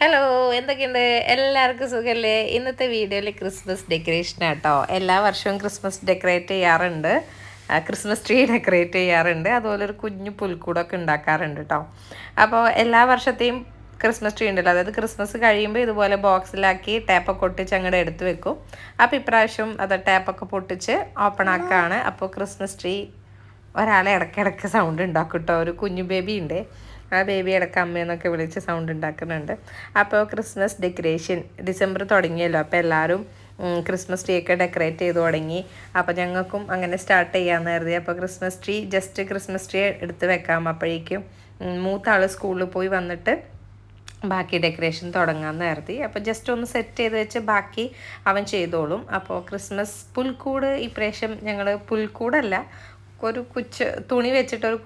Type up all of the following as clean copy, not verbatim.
Hello, എന്തൊക്കെയുണ്ട്? എല്ലാവർക്കും സുഖമല്ലേ? ഇന്നത്തെ വീഡിയോയിൽ ക്രിസ്മസ് ഡെക്കറേഷൻ ആട്ടോ. എല്ലാ വർഷവും ക്രിസ്മസ് ഡെക്കറേറ്റ് ചെയ്യാറുണ്ട്, ക്രിസ്മസ് ട്രീ ഡെക്കറേറ്റ് ചെയ്യാറുണ്ട്, അതുപോലെ ഒരു കുഞ്ഞു പുൽക്കൂടൊക്കെ ഉണ്ടാക്കാറുണ്ട് കേട്ടോ. അപ്പോൾ എല്ലാ വർഷത്തെയും ക്രിസ്മസ് ട്രീ ഉണ്ടല്ലോ, അതായത് ക്രിസ്മസ് കഴിയുമ്പോൾ ഇതുപോലെ ബോക്സിലാക്കി ടാപ്പൊക്കെ ഒട്ടിച്ച് അങ്ങോട്ട് എടുത്ത് വെക്കും. അപ്പോൾ ഇപ്രാവശ്യം അത് ടാപ്പൊക്കെ പൊട്ടിച്ച് ഓപ്പൺ ആക്കുകയാണ്. അപ്പോൾ ക്രിസ്മസ് ട്രീ ഒരാളെ ഇടയ്ക്കിടയ്ക്ക് സൗണ്ട് ഉണ്ടാക്കും കേട്ടോ. ഒരു കുഞ്ഞു ബേബി ഉണ്ട്, ആ ബേബി ഇടയ്ക്ക് അമ്മയെന്നൊക്കെ വിളിച്ച് സൗണ്ട് ഉണ്ടാക്കുന്നുണ്ട്. അപ്പോൾ ക്രിസ്മസ് ഡെക്കറേഷൻ ഡിസംബർ തുടങ്ങിയല്ലോ, അപ്പോൾ എല്ലാവരും ക്രിസ്മസ് ട്രീ ഒക്കെ ഡെക്കറേറ്റ് ചെയ്ത് തുടങ്ങി. അപ്പോൾ ഞങ്ങൾക്കും അങ്ങനെ സ്റ്റാർട്ട് ചെയ്യാമെന്ന് കരുതി. അപ്പോൾ ക്രിസ്മസ് ട്രീ ക്രിസ്മസ് ട്രീ എടുത്ത് വെക്കാം. അപ്പോഴേക്കും മൂത്ത ആൾ സ്കൂളിൽ പോയി വന്നിട്ട് ബാക്കി ഡെക്കറേഷൻ തുടങ്ങാമെന്ന് കരുതി. അപ്പോൾ ജസ്റ്റ് ഒന്ന് സെറ്റ് ചെയ്ത് വെച്ച് ബാക്കി അവൻ ചെയ്തോളും. അപ്പോൾ ക്രിസ്മസ് പുൽക്കൂട് ഇപ്രാവശ്യം ഞങ്ങൾ പുൽക്കൂടല്ല, ഒരു തുണി വെച്ചിട്ടൊരു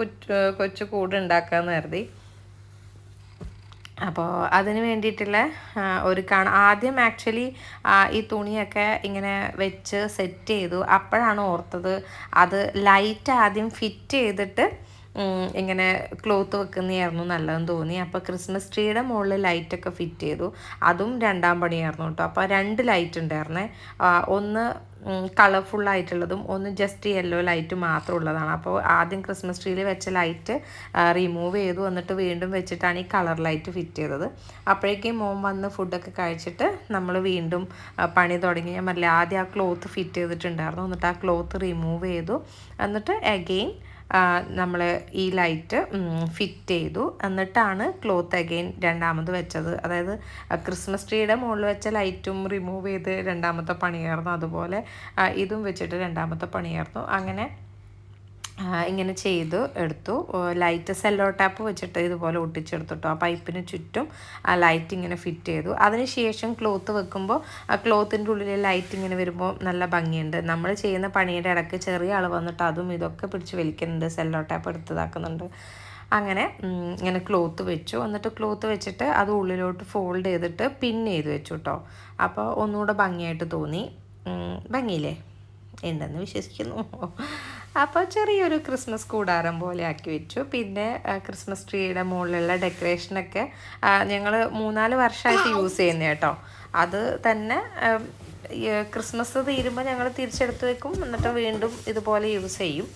കൊച്ചു കൂട് ഉണ്ടാക്കാമെന്ന് കരുതി. അപ്പോൾ അതിന് വേണ്ടിയിട്ടുള്ള ആദ്യം ആക്ച്വലി ഈ തുണിയൊക്കെ ഇങ്ങനെ വെച്ച് സെറ്റ് ചെയ്തു. അപ്പോഴാണ് ഓർത്തത് അത് ലൈറ്റ് ആദ്യം ഫിറ്റ് ചെയ്തിട്ട് ഇങ്ങനെ ക്ലോത്ത് വെക്കുന്നതായിരുന്നു നല്ലതെന്ന് തോന്നി. അപ്പോൾ ക്രിസ്മസ് ട്രീയുടെ മുകളിൽ ലൈറ്റൊക്കെ ഫിറ്റ് ചെയ്തു. അതും രണ്ടാം പണിയായിരുന്നു കേട്ടോ. അപ്പോൾ 2 ലൈറ്റ് ഉണ്ടായിരുന്നേ, ഒന്ന് കളർഫുള്ളായിട്ടുള്ളതും ഒന്ന് ജസ്റ്റ് യെല്ലോ ലൈറ്റ് മാത്രമുള്ളതാണ്. അപ്പോൾ ആദ്യം ക്രിസ്മസ് ട്രീയിൽ വെച്ച ലൈറ്റ് റിമൂവ് ചെയ്തു, എന്നിട്ട് വീണ്ടും വെച്ചിട്ടാണ് ഈ കളർ ലൈറ്റ് ഫിറ്റ് ചെയ്തത്. അപ്പോഴേക്കും മോൻ വന്ന് ഫുഡൊക്കെ കഴിച്ചിട്ട് നമ്മൾ വീണ്ടും പണി തുടങ്ങി. ഞാൻ പറഞ്ഞില്ല, ആദ്യം ആ ക്ലോത്ത് ഫിറ്റ് ചെയ്തിട്ടുണ്ടായിരുന്നു, എന്നിട്ട് ആ ക്ലോത്ത് റിമൂവ് ചെയ്തു, എന്നിട്ട് അഗെയിൻ നമ്മൾ ഈ ലൈറ്റ് ഫിറ്റ് ചെയ്തു, എന്നിട്ടാണ് ക്ലോത്ത് അഗെയിൻ രണ്ടാമത് വെച്ചത്. അതായത് ക്രിസ്മസ് ട്രീയുടെ മുകളിൽ വെച്ച ലൈറ്റും റിമൂവ് ചെയ്ത് രണ്ടാമത്തെ പണിയായിരുന്നു, അതുപോലെ ഇതും വെച്ചിട്ട് രണ്ടാമത്തെ പണിയായിരുന്നു. അങ്ങനെ ഇങ്ങനെ ചെയ്തു എടുത്തു. ലൈറ്റ് സെല്ലോ ടാപ്പ് വെച്ചിട്ട് ഇതുപോലെ ഒട്ടിച്ചെടുത്തിട്ടോ. ആ പൈപ്പിന് ചുറ്റും ആ ലൈറ്റ് ഇങ്ങനെ ഫിറ്റ് ചെയ്തു. അതിനുശേഷം ക്ലോത്ത് വെക്കുമ്പോൾ ആ ക്ലോത്തിൻ്റെ ഉള്ളിൽ ലൈറ്റ് ഇങ്ങനെ വരുമ്പോൾ നല്ല ഭംഗിയുണ്ട്. നമ്മൾ ചെയ്യുന്ന പണിയുടെ ഇടയ്ക്ക് ചെറിയ ആൾ വന്നിട്ട് അതും ഇതൊക്കെ പിടിച്ച് വലിക്കുന്നുണ്ട്, സെല്ലോ ടാപ്പ് എടുത്തതാക്കുന്നുണ്ട്. അങ്ങനെ ഇങ്ങനെ ക്ലോത്ത് വെച്ചു. എന്നിട്ട് ക്ലോത്ത് വെച്ചിട്ട് അത് ഉള്ളിലോട്ട് ഫോൾഡ് ചെയ്തിട്ട് പിൻ ചെയ്ത് വെച്ചു കേട്ടോ. അപ്പോൾ ഒന്നുകൂടെ ഭംഗിയായിട്ട് തോന്നി. ഭംഗിയില്ലേ? ഉണ്ടെന്ന് വിശ്വസിക്കുന്നു. അപ്പോൾ ചെറിയൊരു ക്രിസ്മസ് കൂടാരം പോലെ ആക്കി വെച്ചു. പിന്നെ ക്രിസ്മസ് ട്രീയുടെ മുകളിലുള്ള ഡെക്കറേഷനൊക്കെ ഞങ്ങൾ 3-4 വർഷമായിട്ട് യൂസ് ചെയ്യുന്നത് കേട്ടോ. അത് തന്നെ ക്രിസ്മസ് തീരുമ്പോൾ ഞങ്ങൾ തിരിച്ചെടുത്ത് വെക്കും, എന്നിട്ട് വീണ്ടും ഇതുപോലെ യൂസ് ചെയ്യും.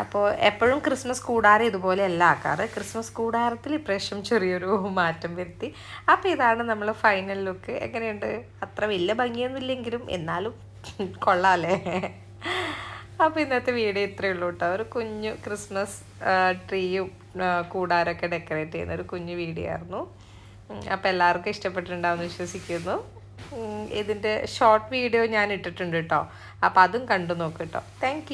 അപ്പോൾ എപ്പോഴും ക്രിസ്മസ് കൂടാരം ഇതുപോലെയല്ല ആക്കാറ്. ക്രിസ്മസ് കൂടാരത്തിൽ ഇപ്രാവശ്യം ചെറിയൊരു മാറ്റം വരുത്തി. അപ്പോൾ ഇതാണ് നമ്മൾ ഫൈനൽ ലുക്ക്. എങ്ങനെയുണ്ട്? അത്ര വലിയ ഭംഗിയൊന്നുമില്ലെങ്കിലും എന്നാലും കൊള്ളാമല്ലേ? അപ്പോൾ ഇന്നത്തെ വീഡിയോ ഇത്രയേ ഉള്ളൂ കേട്ടോ. ഒരു കുഞ്ഞു ക്രിസ്മസ് ട്രീയും കൂടാരമൊക്കെ ഡെക്കറേറ്റ് ചെയ്യുന്ന ഒരു കുഞ്ഞു വീഡിയോ ആയിരുന്നു. അപ്പോൾ എല്ലാവർക്കും ഇഷ്ടപ്പെട്ടിട്ടുണ്ടാവുമെന്ന് വിശ്വസിക്കുന്നു. ഇതിൻ്റെ ഷോർട്ട് വീഡിയോ ഞാൻ ഇട്ടിട്ടുണ്ട് കേട്ടോ, അപ്പോൾ അതും കണ്ടു നോക്ക് കേട്ടോ. താങ്ക്